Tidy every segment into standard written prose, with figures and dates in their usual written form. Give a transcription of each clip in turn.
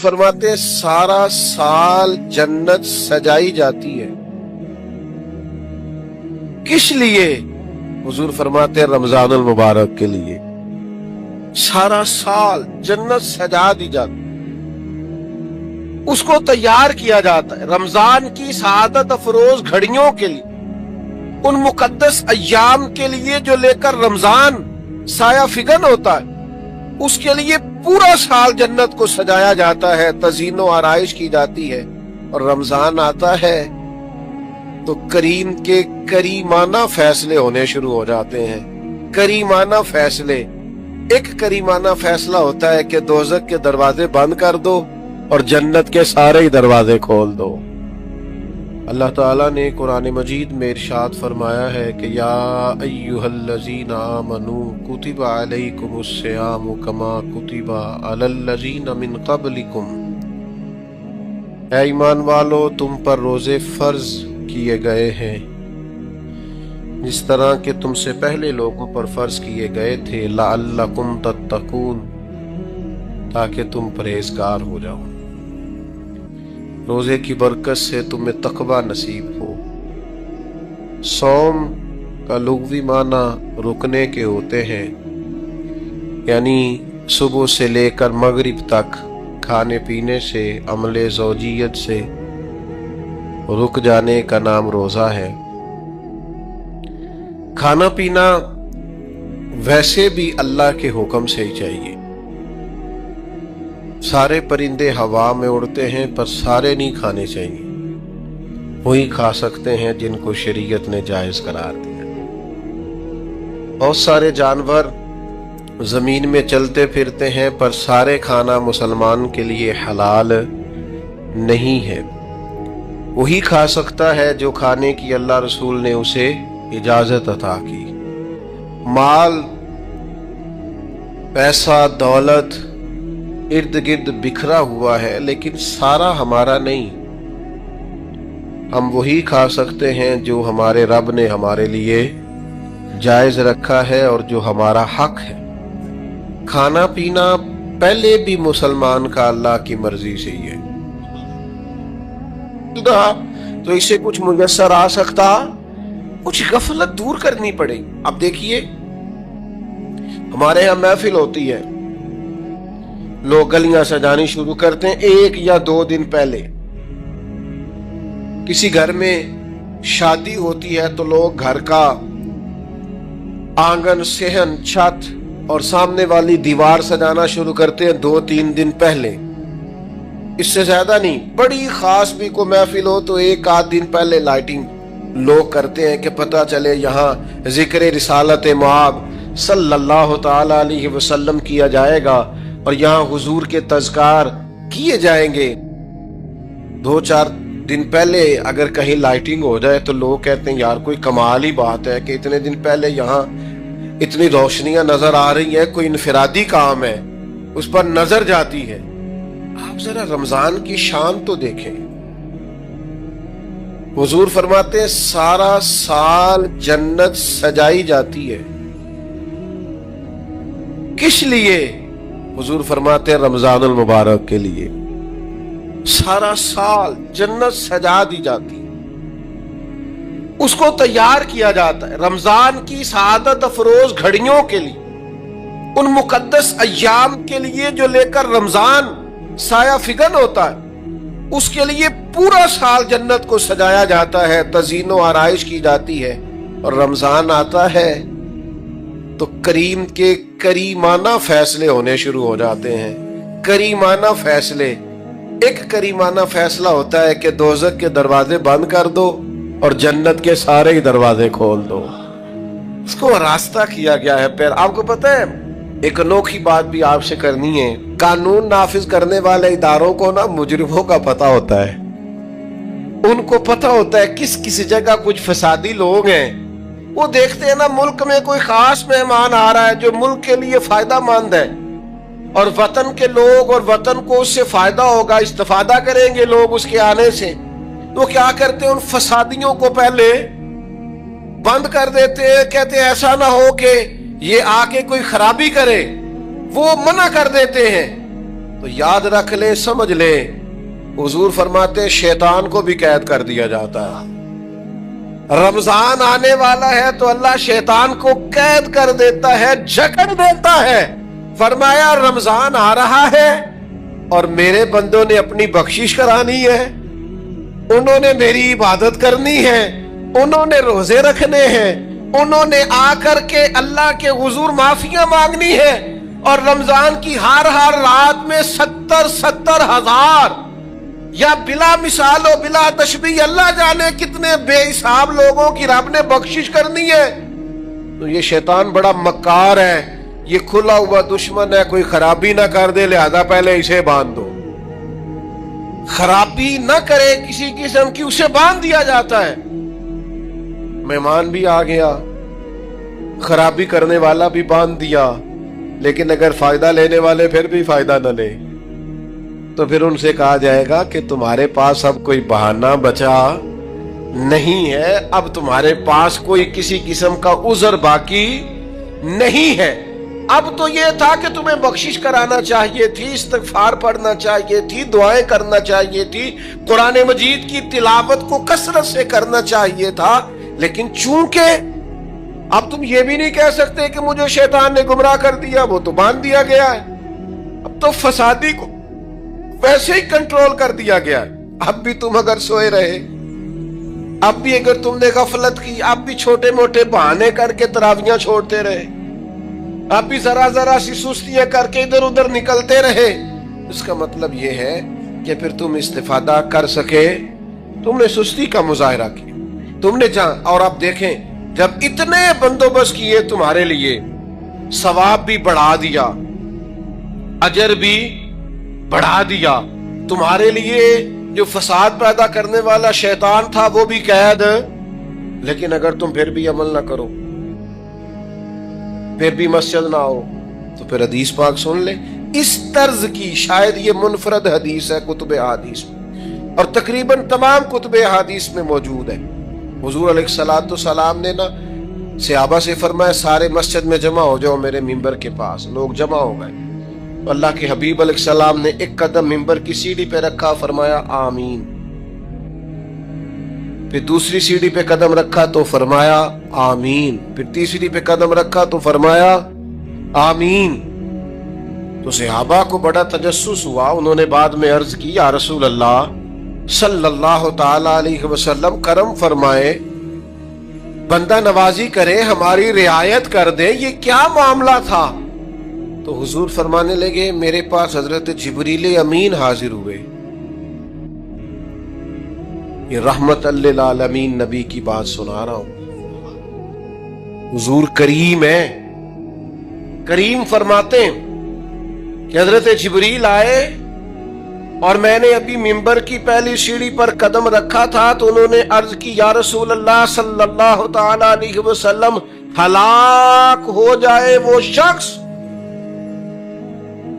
फरमाते हैं सारा साल जन्नत सजाई जाती है। किस लिए? हुजूर फरमाते हैं रमजानुल मुबारक के लिए। सारा साल जन्नत सजा दी जाती, उसको तैयार किया जाता है रमजान की सआदत अफरोज घड़ियों के लिए, उन मुकद्दस अय्याम के लिए जो लेकर रमजान साया फिगन होता है, उसके लिए पूरा साल जन्नत को सजाया जाता है, तज़ीनो आराइश की जाती है। और रमजान आता है तो करीम के करीमाना फैसले होने शुरू हो जाते हैं। करीमाना फैसले, एक करीमाना फैसला होता है कि दोज़ख के दरवाजे बंद कर दो और जन्नत के सारे ही दरवाजे खोल दो। अल्लाह ताला ने कुरान मजीद में इरशाद फरमाया है कि या अय्युहल्लज़ीना आमनू कुतिबा अलैकुमुस्सियामु कमा कुतिबा अलल्लज़ीना मिन क़ब्लिकुम। ऐ ईमान वालो, तुम पर रोजे फर्ज किए गए हैं जिस तरह के तुमसे पहले लोगों पर फर्ज किए गए थे, लअल्लकुम तत्तकून, ताकि तुम परहेजगार हो जाओ। रोजे की बरकत से तुम्हें तकवा नसीब हो। सौम का लुग़वी माना रुकने के होते हैं, यानी सुबह से लेकर मगरिब तक खाने पीने से, अमले ज़ौजियत से रुक जाने का नाम रोजा है। खाना पीना वैसे भी अल्लाह के हुक्म से ही चाहिए। सारे परिंदे हवा में उड़ते हैं पर सारे नहीं खाने चाहिए, वही खा सकते हैं जिनको शरीयत ने जायज करार दिया। बहुत सारे जानवर जमीन में चलते फिरते हैं पर सारे खाना मुसलमान के लिए हलाल नहीं है, वही खा सकता है जो खाने की अल्लाह रसूल ने उसे इजाजत अता की। माल, पैसा, दौलत इर्द गिर्द बिखरा हुआ है लेकिन सारा हमारा नहीं। हम वही खा सकते हैं जो हमारे रब ने हमारे लिए जायज रखा है और जो हमारा हक है। खाना पीना पहले भी मुसलमान का अल्लाह की मर्जी से ही है, तो इसे कुछ मुयस्सर आ सकता, कुछ गफलत दूर करनी पड़ेगी। अब देखिए, हमारे यहाँ महफिल होती है, लोग गलियां सजानी शुरू करते हैं 1 या 2 दिन पहले। किसी घर में शादी होती है तो लोग घर का आंगन, सेहन, छत और सामने वाली दीवार सजाना शुरू करते हैं 2-3 दिन पहले, इससे ज्यादा नहीं। बड़ी खास भी को महफिल हो तो 1-8 दिन पहले लाइटिंग लोग करते हैं कि पता चले यहाँ जिक्र रिसालत मुआब सल्लल्लाहु ताला अलैहि वसल्लम किया जाएगा और यहाँ हुजूर के तज़कार किए जाएंगे। 2-4 दिन पहले अगर कहीं लाइटिंग हो जाए तो लोग कहते हैं यार कोई कमाल ही बात है कि इतने दिन पहले यहाँ इतनी रोशनियां नजर आ रही है, कोई इनफिरादी काम है, उस पर नजर जाती है। आप जरा रमजान की शान तो देखें। हुजूर फरमाते हैं सारा साल जन्नत सजाई जाती है। किस लिए? हुजूर फरमाते हैं रमजानुल मुबारक के लिए। सारा साल जन्नत सजा दी जाती है, उसको तैयार किया जाता है रमजान की सआदत अफरोज घड़ियों के लिए, उन मुकद्दस अय्याम के लिए जो लेकर रमजान साया फिगन होता है, उसके लिए पूरा साल जन्नत को सजाया जाता है, तज़ीनो आराइश की जाती है। और रमजान आता है तो करीम के करीमाना फैसले होने शुरू हो जाते हैं। करीमाना फैसले, एक करीमाना फैसला होता है कि दोज़ख के दरवाजे बंद कर दो और जन्नत के सारे ही दरवाजे खोल दो। उसको रास्ता किया गया है पैर। आपको पता है, एक अनोखी बात भी आपसे करनी है। कानून नाफिज करने वाले इदारों को ना मुजरिमों का पता होता है, उनको पता होता है किस किस जगह कुछ फसादी लोग हैं। वो देखते हैं ना मुल्क में कोई खास मेहमान आ रहा है जो मुल्क के लिए फायदा मंद है और वतन के लोग और वतन को उससे फायदा होगा, इस्तेफादा करेंगे लोग उसके आने से, तो क्या करते हैं उन फसादियों को पहले बंद कर देते हैं। कहते हैं ऐसा ना हो कि ये आके कोई खराबी करे, वो मना कर देते हैं। تو یاد رکھ لیں، سمجھ لیں، حضور فرماتے شیطان کو بھی قید کر دیا جاتا ہے۔ رمضان آنے والا ہے تو اللہ شیطان کو قید کر دیتا ہے، جکڑ دیتا ہے۔ فرمایا رمضان آ رہا ہے اور میرے بندوں نے اپنی بخشش کرانی ہے، انہوں نے میری عبادت کرنی ہے، انہوں نے روزے رکھنے ہیں، انہوں نے آ کر کے اللہ کے حضور معافیاں مانگنی ہے، اور رمضان کی ہر رات میں 70 ہزار یا بلا مثال و بلا تشبیہ اللہ جانے کتنے بے حساب لوگوں کی رب نے بخشش کرنی ہے۔ تو یہ شیطان بڑا مکار ہے، یہ کھلا ہوا دشمن ہے، کوئی خرابی نہ کر دے لہذا پہلے اسے باندھ دو، خرابی نہ کرے کسی قسم کی اسے باندھ دیا جاتا ہے۔ مہمان بھی آ گیا، خرابی کرنے والا بھی باندھ دیا، لیکن اگر فائدہ لینے والے پھر بھی فائدہ نہ لے تو پھر ان سے کہا جائے گا کہ تمہارے پاس اب کوئی بہانہ بچا نہیں ہے، اب تمہارے پاس کوئی کسی قسم کا عذر باقی نہیں ہے۔ اب تو یہ تھا کہ تمہیں بخشش کرانا چاہیے تھی، استغفار پڑھنا چاہیے تھی، دعائیں کرنا چاہیے تھی، قرآن مجید کی تلاوت کو کثرت سے کرنا چاہیے تھا، لیکن چونکہ اب تم یہ بھی نہیں کہہ سکتے کہ مجھے شیطان نے گمراہ کر دیا، وہ تو باندھ دیا گیا ہے، اب تو فسادی کو ویسے ہی کنٹرول کر دیا گیا ہے۔ اب بھی تم اگر سوئے رہے، اب بھی اگر تم نے غفلت کی، اب بھی چھوٹے موٹے بہانے کر کے تراویحاں چھوڑتے رہے، اب بھی ذرا سی سستیاں کر کے ادھر ادھر نکلتے رہے، اس کا مطلب یہ ہے کہ پھر تم استفادہ کر سکے، تم نے سستی کا مظاہرہ کیا، تم نے اور اب دیکھیں جب اتنے بندوبست کیے تمہارے لیے، ثواب بھی بڑھا دیا، اجر بھی بڑھا دیا، تمہارے لیے جو فساد پیدا کرنے والا شیطان تھا وہ بھی قید، لیکن اگر تم پھر بھی عمل نہ کرو، پھر بھی مسجد نہ آؤ، تو پھر حدیث پاک سن لے اس طرز کی، شاید یہ منفرد حدیث ہے کتب احادیث میں، اور تقریباً تمام کتب احادیث میں موجود ہے۔ حضور علیہ الصلوۃ والسلام نے نا صحابہ سے فرمایا سارے مسجد میں جمع ہو جاؤ میرے ممبر کے پاس، لوگ جمع ہو گئے، تو اللہ کے حبیب علیہ السلام نے ایک قدم ممبر کی سیڑھی پہ رکھا، فرمایا آمین، پھر دوسری سیڑھی پہ قدم رکھا تو فرمایا آمین، پھر تیسری پہ قدم رکھا تو فرمایا آمین۔ تو صحابہ کو بڑا تجسس ہوا، انہوں نے بعد میں عرض کی یا رسول اللہ صلی اللہ تعالی علیہ وسلم کرم فرمائے، بندہ نوازی کرے، ہماری رعایت کر دے، یہ کیا معاملہ تھا؟ تو حضور فرمانے لگے میرے پاس حضرت جبریل امین حاضر ہوئے، یہ رحمت للعالمین نبی کی بات سنا رہا ہوں، حضور کریم ہے، کریم فرماتے ہیں کہ حضرت جبریل آئے اور میں نے ابھی ممبر کی پہلی سیڑھی پر قدم رکھا تھا تو انہوں نے عرض کی یا رسول اللہ صلی اللہ تعالی علیہ وسلم، ہلاک ہو جائے وہ شخص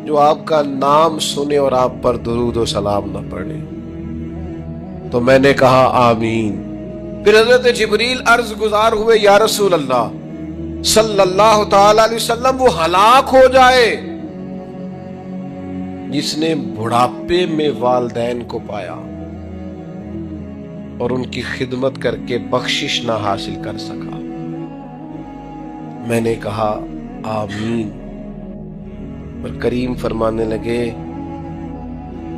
جو آپ کا نام سنے اور آپ پر درود و سلام نہ پڑھے۔ تو میں نے کہا آمین۔ پھر حضرت جبریل عرض گزار ہوئے یا رسول اللہ صلی اللہ تعالی علیہ وسلم، وہ ہلاک ہو جائے جس نے بڑھاپے میں والدین کو پایا اور ان کی خدمت کر کے بخشش نہ حاصل کر سکا۔ میں نے کہا آمین، اور کریم فرمانے لگے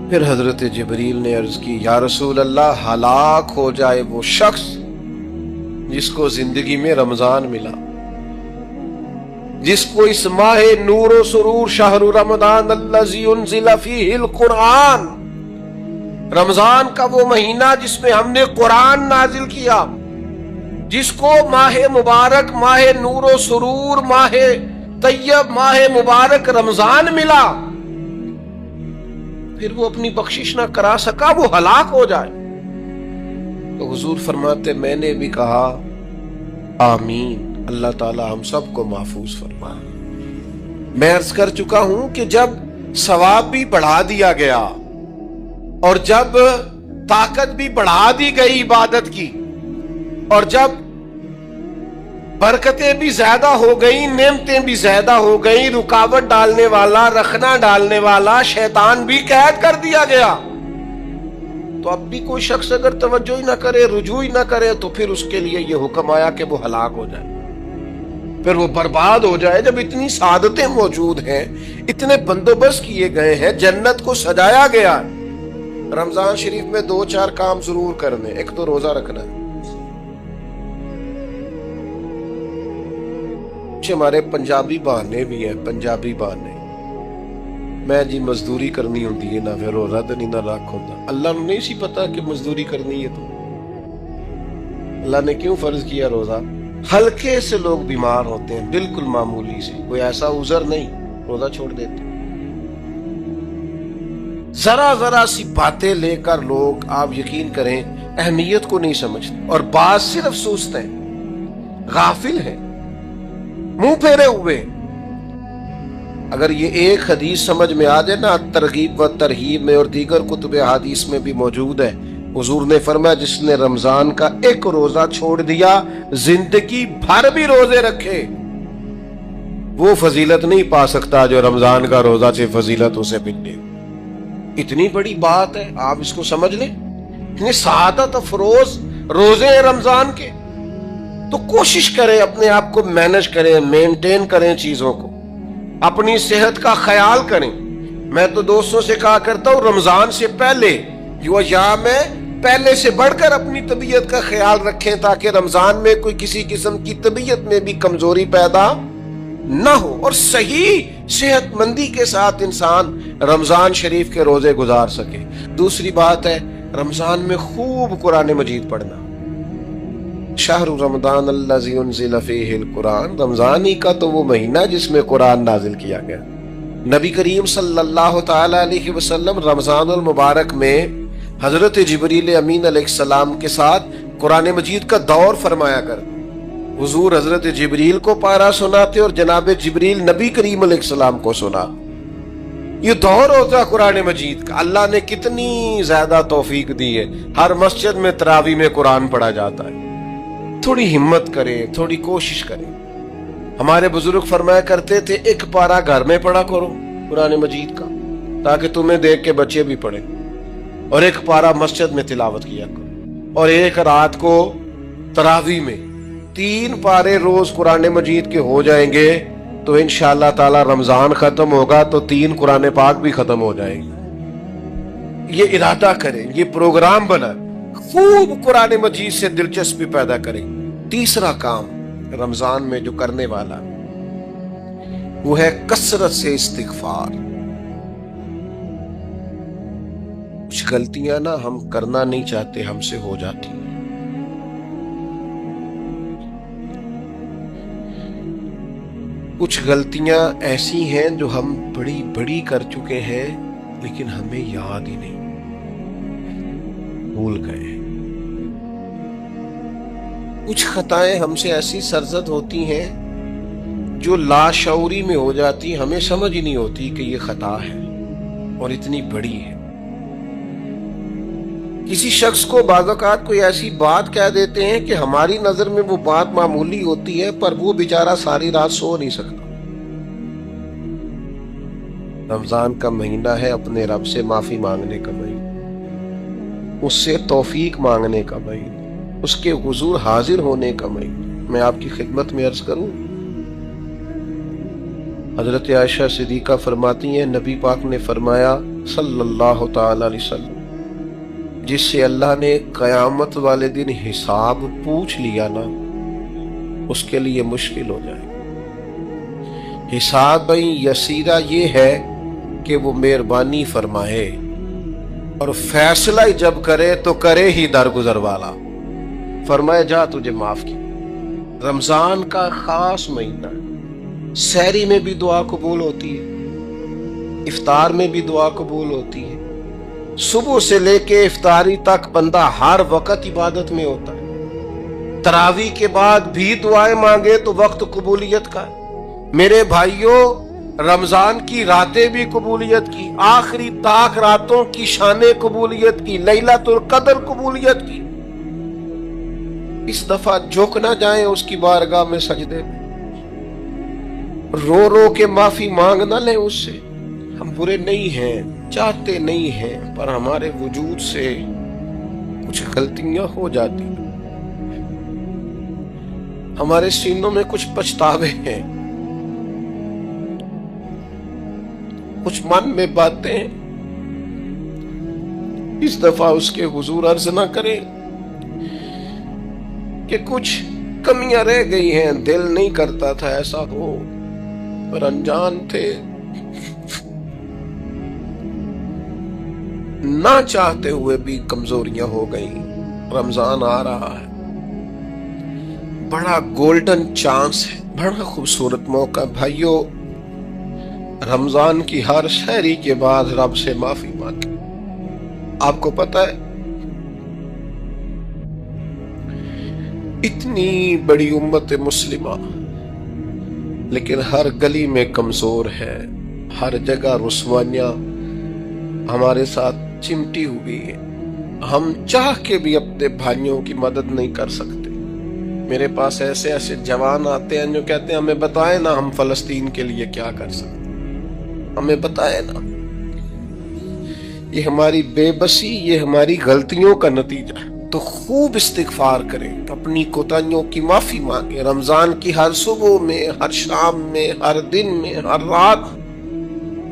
پھر حضرت جبریل نے عرض کی یا رسول اللہ ہلاک ہو جائے وہ شخص جس کو زندگی میں رمضان ملا، جس کو اس ماہ نور و سرور شہر رمضان الذی انزل فیہ القرآن، رمضان کا وہ مہینہ جس میں ہم نے قرآن نازل کیا، جس کو ماہ مبارک، ماہ نور و سرور، ماہ طیب، ماہ مبارک رمضان ملا، پھر وہ اپنی بخشش نہ کرا سکا، وہ ہلاک ہو جائے۔ تو حضور فرماتے میں نے بھی کہا آمین، اللہ تعالی ہم سب کو محفوظ فرمائے۔ میں عرض کر چکا ہوں کہ جب ثواب بھی بڑھا دیا گیا اور جب طاقت بھی بڑھا دی گئی عبادت کی، اور جب बरकतें भी ज्यादा हो गई, नेमतें भी ज्यादा हो गई, रुकावट डालने वाला, रखना डालने वाला शैतान भी कैद कर दिया गया। तो अब भी कोई शख्स अगर तवज्जो ही ना करे, रुजू ही ना करे, तो फिर उसके लिए ये हुक्म आया कि वो हलाक हो जाए, फिर वो बर्बाद हो जाए। जब इतनी सादतें मौजूद हैं, इतने बंदोबस्त किए गए हैं, जन्नत को सजाया गया। रमजान शरीफ में 2-4 काम जरूर करने। एक तो रोजा रखना है। हमारे पंजाबी बहाने भी है, पंजाबी बहाने, मैं जी मजदूरी करनी होती है ना, फिर रोजा तो नहीं ना रख होता। अल्लाह ने नहीं सी पता कि मजदूरी करनी है, तो अल्लाह ने क्यों फर्ज किया रोजा? हल्के से लोग बीमार होते हैं, बिल्कुल मामूली से, कोई ऐसा उजर नहीं, रोजा छोड़ देते। जरा जरा सी बातें लेकर लोग, आप यकीन करें, अहमियत को नहीं समझते और बात सिर्फ सोचते हैं, गाफिल है, मुंह फेरे हुए। अगर ये एक हदीस समझ में आ जाए ना, तरगीब व तरहीब में और दीगर कुतुब हदीस में भी मौजूद है, हुजूर ने फरमाया जिसने रमजान का एक रोजा छोड़ दिया, जिंदगी भर भी रोजे रखे, वो फजीलत नहीं पा सकता जो रमजान का रोजा से फजीलत उसे मिले। इतनी बड़ी बात है, आप इसको समझ लें। इतने सआदत अफरोज रोजे हैं रमजान के। तो कोशिश करें, अपने आप को मैनेज करें, मेंटेन करें चीजों को, अपनी सेहत का ख्याल करें। मैं तो दोस्तों से कहा करता हूं, रमजान से पहले जो अय्याम में पहले से बढ़कर अपनी तबीयत का ख्याल रखें, ताकि रमजान में कोई किसी किस्म की तबीयत में भी कमजोरी पैदा न हो और सही सेहतमंदी के साथ इंसान रमजान शरीफ के रोजे गुजार सके। दूसरी बात है, रमजान में खूब कुरान मजीद पढ़ना। शाहरु रमदान अल्लज़ी उन्ज़िला फ़ीहिल कुरान, रमजान ही का तो वो महीना जिसमें कुरान नाजिल किया गया। नबी करीम सल्लल्लाहु तआला अलैहि वसल्लम रमजानुल मुबारक में हजरत जिब्रील अमीन अलैहिस्सलाम के साथ कुरान मजीद का दौर फरमाया करते। हुजूर हजरत जिब्रील को पारा सुनाते और जनाब जिब्रील नबी करीम अलैहिस्सलाम को सुना। ये दौर होता कुरान मजीद का। अल्लाह ने कितनी ज्यादा तौफीक दी है, हर मस्जिद में तरावी में कुरान पढ़ा जाता है। थोड़ी हिम्मत करें, थोड़ी कोशिश करें। हमारे बुजुर्ग फरमाया करते थे, एक पारा घर में पढ़ा करो कुरान मजीद का, ताकि तुम्हें देख के बच्चे भी पढ़े, और एक पारा मस्जिद में तिलावत किया करो, और एक रात को तरावी में 3 पारे रोज कुरान मजीद के हो जाएंगे, तो इंशाअल्लाह ताला रमजान खत्म होगा तो 3 कुरान पाक भी खत्म हो जाएंगे। ये इरादा करें, ये प्रोग्राम बना, खूब कुरान मजीद से दिलचस्पी पैदा करें। तीसरा काम रमजान में जो करने वाला वो है कसरत से इस्तिगफार। कुछ गलतियां ना हम करना नहीं चाहते, हमसे हो जाती हैं। कुछ गलतियां ऐसी हैं जो हम बड़ी बड़ी कर चुके हैं, लेकिन हमें याद ही नहीं, भूल गए। कुछ खताएं हमसे ऐसी सरजद होती हैं जो लाशऊरी में हो जाती, हमें समझ ही नहीं होती कि ये खता है और इतनी बड़ी है। किसी शख्स को बाज़-औक़ात कोई ऐसी बात कह देते हैं कि हमारी नजर में वो बात मामूली होती है, पर वो बेचारा सारी रात सो नहीं सकता। रमजान का महीना है अपने रब से माफी मांगने का महीना, उससे तौफीक मांगने का महीना, उसके हुजूर हाजिर होने का महीना। मैं आपकी खिदमत में अर्ज करूं, हजरत आयशा सिद्दीका फरमाती हैं, नबी पाक ने फरमाया सल्लल्लाहु तआला अलैहि वसल्लम, जिससे अल्लाह ने कयामत वाले दिन हिसाब पूछ लिया ना, उसके लिए मुश्किल हो जाए। हिसाब यसीरा ये है कि वो मेहरबानी फरमाए और फैसला ही जब करे तो करे ही दरगुजर वाला, फरमाए जा तुझे माफ किया। रमजान का खास महीना, सहरी में भी दुआ कबूल होती है, इफ्तार में भी दुआ कबूल होती है, सुबह से लेके इफ्तारी तक बंदा हर वक्त इबादत में होता है। तरावी के बाद भी दुआएं मांगे तो वक्त कबूलियत का है। मेरे भाइयों, रमजान की रातें भी कबूलियत की, आखिरी ताक रातों की शाने कबूलियत की, लैलतुल कद्र कबूलियत की। इस दफा झुक ना जाएं उसकी बारगाह में सजदे में, रो रो के माफी मांग ना लें उससे। हम बुरे नहीं हैं, चाहते नहीं हैं, पर हमारे वजूद से कुछ गलतियां हो जाती, हमारे सीनों में कुछ पछतावे हैं, कुछ मन में बातें। इस दफा उसके हुजूर अर्ज ना करें कि कुछ कमियां रह गई हैं, दिल नहीं करता था ऐसा हो, पर अनजान थे, ना चाहते हुए भी कमजोरियां हो गई। रमजान आ रहा है, बड़ा गोल्डन चांस है, बड़ा खूबसूरत मौका। भाइयों, रमजान की हर सहरी के बाद रब से माफी मांगे। आपको पता है, इतनी बड़ी उम्मत मुस्लिमा, लेकिन हर गली में कमजोर है, हर जगह रुस्वानियां हमारे साथ चिमटी हुई है। हम चाह के भी अपने भाइयों की मदद नहीं कर सकते। मेरे पास ऐसे ऐसे जवान आते हैं जो कहते हैं हमें बताएं ना हम फलस्तीन के लिए क्या कर सकते, हमें बताएं ना। ये हमारी बेबसी, ये हमारी गलतियों का नतीजा है। तो खूब इस्तिगफार करें, अपनी कोताहियों की माफी मांगे। रमजान की हर सुबह में, हर शाम में, हर दिन में, हर रात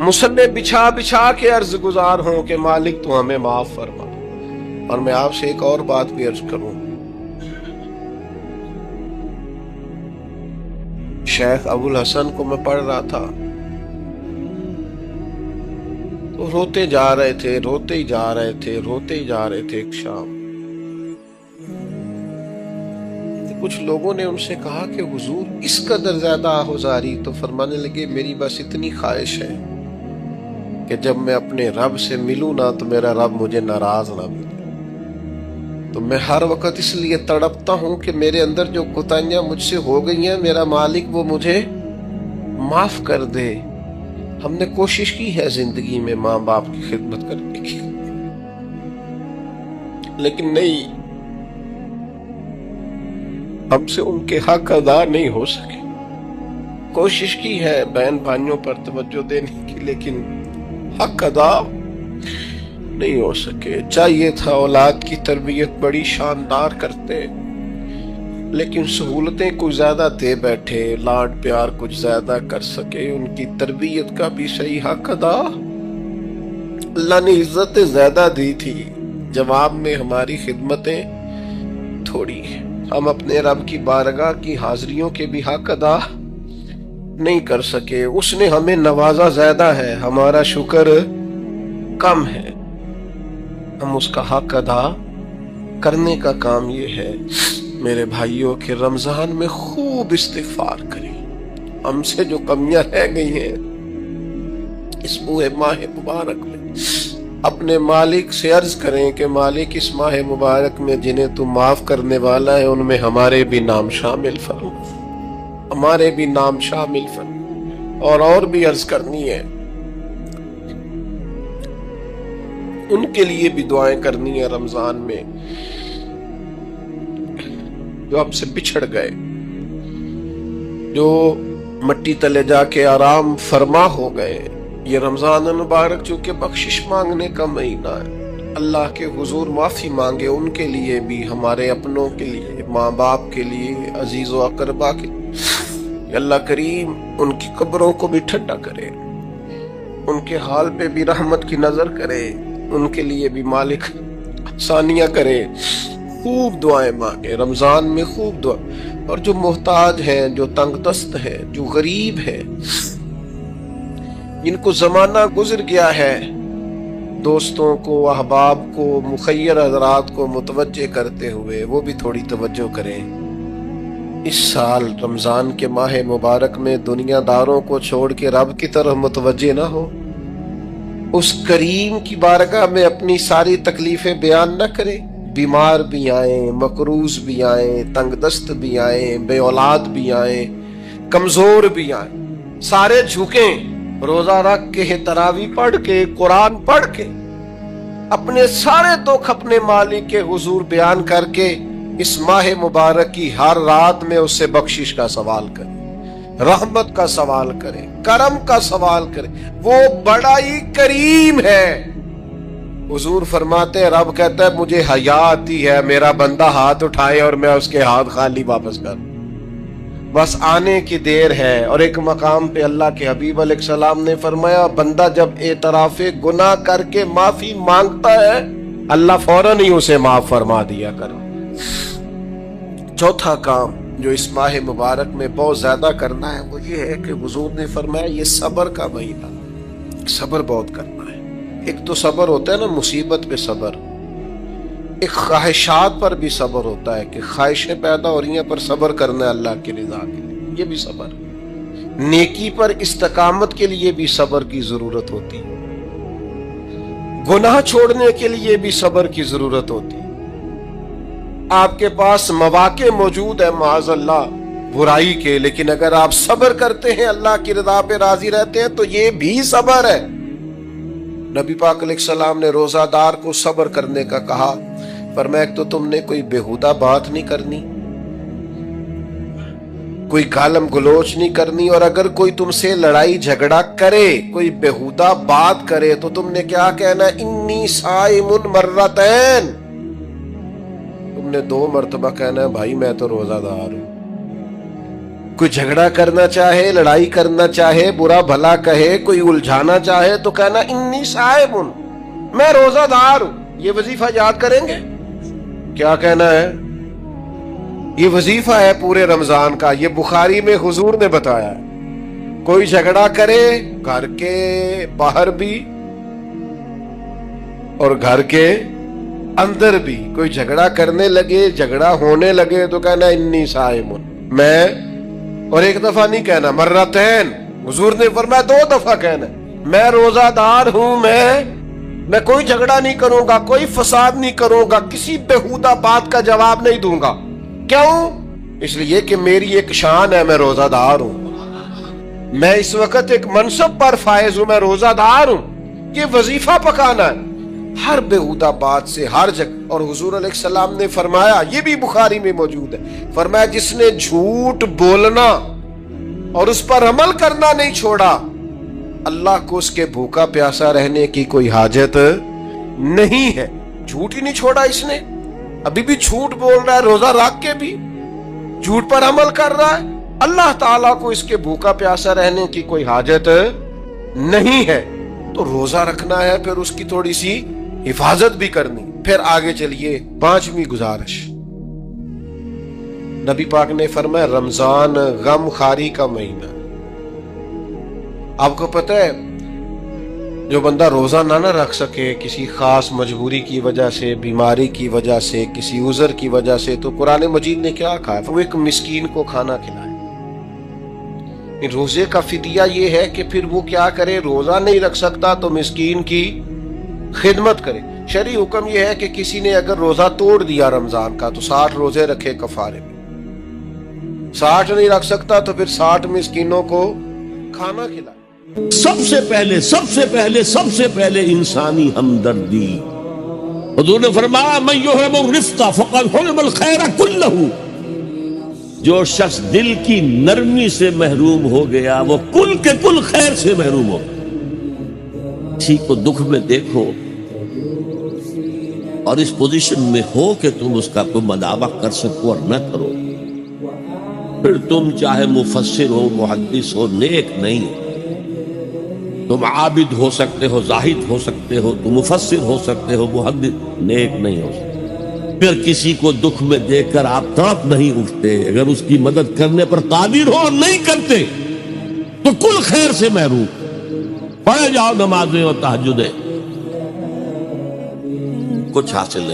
मुसल्ले बिछा बिछा के अर्ज गुजार हों कि मालिक तू हमें माफ फरमा। और मैं आपसे एक और बात भी अर्ज करूं, शेख अबुल हसन को मैं पढ़ रहा था तो रोते जा रहे थे, रोते ही जा रहे थे, रोते ही जा रहे थे। एक शाम कुछ लोगों ने उनसे कहा कि हुजूर इस कदर ज्यादा आहुजारी, तो फरमाने लगे मेरी बस इतनी ख्वाहिश है कि जब मैं अपने रब से मिलूं ना तो मेरा रब मुझे नाराज ना मिले। तो मैं हर वक्त इसलिए तड़पता हूं कि मेरे अंदर जो कोताहियां मुझसे हो गई हैं, मेरा मालिक वो मुझे माफ कर दे। हमने कोशिश की है जिंदगी में माँ बाप की खिदमत करने की, लेकिन नहीं, हमसे उनके हक अदा नहीं हो सके। कोशिश की है बहन भाइयों पर तवज्जो देने की, लेकिन हक अदा नहीं हो सके। चाहिए था औलाद की तरबियत बड़ी शानदार करते, लेकिन सहूलतें कुछ ज्यादा दे बैठे, लाड प्यार कुछ ज्यादा कर सके, उनकी तरबियत का भी सही हक अदा। अल्लाह ने इज्जतें ज्यादा दी थी, जवाब में हमारी खिदमतें थोड़ी। हम अपने रब की बारगाह की हाजिरियों के भी हक अदा नहीं कर सके। उसने हमें नवाजा ज्यादा है, हमारा शुक्र कम है। हम उसका हक अदा करने का काम ये है मेरे भाइयों के रमजान में खूब इस्तिगफार करें। हमसे जो कमियां रह गई हैं इस पूरे माह मुबारक में, अपने मालिक से अर्ज करें कि मालिक इस माह मुबारक में जिन्हें तू माफ करने वाला है उनमें हमारे भी नाम शामिल फरमा, हमारे भी नाम शामिल फरमा। और भी अर्ज करनी है, उनके लिए भी दुआएं करनी है रमजान में जो हमसे बिछड़ गए, जो मट्टी तले जाके आराम फरमा हो गए। ये रमजान मुबारक चूंकि बख्शिश मांगने का महीना है, अल्लाह के हुजूर माफी मांगे उनके लिए भी, हमारे अपनों के लिए, माँ बाप के लिए, अजीज व अकरबा के। अल्लाह करीम उनकी कब्रों को भी ठंडा करे, उनके हाल पे भी रहमत की नजर करे, उनके लिए भी मालिक आसानियां करे। खूब दुआएं मांगे रमजान में, खूब दुआ। और जो मोहताज हैं, जो तंगदस्त हैं, जो गरीब हैं, जिनको जमाना गुजर गया है, दोस्तों को, अहबाब को, मुखय्यर हजरात को मुतवज्जे करते हुए वो भी थोड़ी तवज्जो करें। इस साल रमजान के माह मुबारक में दुनियादारों को छोड़ के रब की तरफ मुतवज्जे ना हो, उस करीम की बारगाह में अपनी सारी तकलीफें बयान न करें। बीमार भी आए, मकरूज भी आए, तंगदस्त भी आए, बे औलाद भी आए, कमजोर भी आए, सारे झुकें, रोजा रख के, तरावी पढ़ के, कुरान पढ़ के, अपने सारे दुख अपने मालिक के हुजूर बयान करके اس ماہ مبارک کی ہر رات میں اس سے بخشش کا سوال کریں، رحمت کا سوال کریں، کرم کا سوال کریں، وہ بڑا ہی کریم ہے۔ حضور فرماتے ہیں رب کہتا ہے مجھے حیا آتی ہے میرا بندہ ہاتھ اٹھائے اور میں اس کے ہاتھ خالی واپس کروں، بس آنے کی دیر ہے۔ اور ایک مقام پہ اللہ کے حبیب علیہ السلام نے فرمایا بندہ جب اعتراف گناہ کر کے معافی مانگتا ہے اللہ فوراً ہی اسے معاف فرما دیا کرو۔ چوتھا کام جو اس ماہ مبارک میں بہت زیادہ کرنا ہے وہ یہ ہے کہ حضور نے فرمایا یہ صبر کا مہینہ، صبر بہت کرنا ہے۔ ایک تو صبر ہوتا ہے نا مصیبت پہ صبر، ایک خواہشات پر بھی صبر ہوتا ہے کہ خواہشیں پیدا ہو رہی ہیں پر صبر کرنا ہے اللہ کی رضا کے لیے، یہ بھی صبر۔ نیکی پر استقامت کے لیے بھی صبر کی ضرورت ہوتی ہے، گناہ چھوڑنے کے لیے بھی صبر کی ضرورت ہوتی ہے۔ آپ کے پاس مواقع موجود ہے معاذ اللہ برائی کے، لیکن اگر آپ صبر کرتے ہیں اللہ کی رضا پہ راضی رہتے ہیں تو یہ بھی صبر ہے۔ نبی پاک علیہ السلام نے روزہ دار کو صبر کرنے کا کہا، فرمایا ایک تو تم نے کوئی بےہودہ بات نہیں کرنی، کوئی گالم گلوچ نہیں کرنی، اور اگر کوئی تم سے لڑائی جھگڑا کرے، کوئی بےہودہ بات کرے تو تم نے کیا کہنا ہے انی صائم مرتین، تم نے 2 مرتبہ کہنا ہے بھائی میں تو روزہ دار ہوں۔ کوئی جھگڑا کرنا چاہے، لڑائی کرنا چاہے، برا بھلا کہے، کوئی الجھانا چاہے تو کہنا انی صائم، میں روزہ دار ہوں۔ یہ وظیفہ یاد کریں گے؟ کیا کہنا ہے؟ یہ وظیفہ ہے پورے رمضان کا، یہ بخاری میں حضور نے بتایا ہے۔ کوئی جھگڑا کرے گھر کے باہر بھی اور گھر کے اندر بھی، کوئی جھگڑا کرنے لگے، جھگڑا ہونے لگے تو کہنا انی صائم، میں، اور ایک دفعہ نہیں کہنا مرتین، حضور نے فرمایا 2 دفعہ کہنا میں روزہ دار ہوں، میں کوئی جھگڑا نہیں کروں گا، کوئی فساد نہیں کروں گا، کسی بےہودہ بات کا جواب نہیں دوں گا۔ کیوں؟ اس لیے کہ میری ایک شان ہے، میں روزہ دار ہوں، میں اس وقت ایک منصب پر فائز ہوں، میں روزہ دار ہوں۔ یہ وظیفہ پکانا ہے ہر بےہودہ بات سے، ہر جگہ۔ اور حضور علیہ السلام نے فرمایا، یہ بھی بخاری میں موجود ہے، فرمایا جس نے جھوٹ بولنا اور اس پر عمل کرنا نہیں چھوڑا اللہ کو اس کے بھوکا پیاسا رہنے کی کوئی حاجت نہیں ہے۔ جھوٹ ہی نہیں چھوڑا اس نے، ابھی بھی جھوٹ بول رہا ہے، روزہ رکھ کے بھی جھوٹ پر عمل کر رہا ہے، اللہ تعالیٰ کو اس کے بھوکا پیاسا رہنے کی کوئی حاجت نہیں ہے۔ تو روزہ رکھنا ہے، پھر اس کی تھوڑی سی حفاظت بھی کرنی۔ پھر آگے چلیے 5ویں گزارش، نبی پاک نے فرمایا رمضان غم خاری کا مہینہ۔ آپ کو پتہ ہے جو بندہ روزہ نہ رکھ سکے کسی خاص مجبوری کی وجہ سے، بیماری کی وجہ سے، کسی عذر کی وجہ سے، تو قرآن مجید نے کیا کہا ہے؟ وہ ایک مسکین کو کھانا کھلائے۔ روزے کا فدیہ یہ ہے کہ پھر وہ کیا کرے، روزہ نہیں رکھ سکتا تو مسکین کی خدمت کرے۔ شرعی حکم یہ ہے کہ کسی نے اگر روزہ توڑ دیا رمضان کا تو 60 روزے رکھے کفارے میں، 60 نہیں رکھ سکتا تو پھر 60 مسکینوں کو کھانا کھلائے۔ سب سے پہلے انسانی ہمدردی۔ حضور نے فرمایا من یحرم الرفق فقد حرم الخیر کلہ، جو شخص دل کی نرمی سے محروم ہو گیا وہ کل کے کل خیر سے محروم ہو۔ کسی کو دکھ میں دیکھو اور اس پوزیشن میں ہو کہ تم اس کا کوئی مداوع کر سکو اور نہ کرو، پھر تم چاہے مفسر ہو، محدث ہو، نیک نہیں۔ تم عابد ہو سکتے ہو، زاہد ہو سکتے ہو، تم مفسر ہو سکتے ہو، محدث، نیک نہیں ہو سکتے۔ پھر کسی کو دکھ میں دیکھ کر آپ تڑپ نہیں اٹھتے، اگر اس کی مدد کرنے پر قادر ہو اور نہیں کرتے تو کل خیر سے محروم۔ پڑھ جاؤ نمازیں اور تہجدیں، کچھ حاصل نہیں۔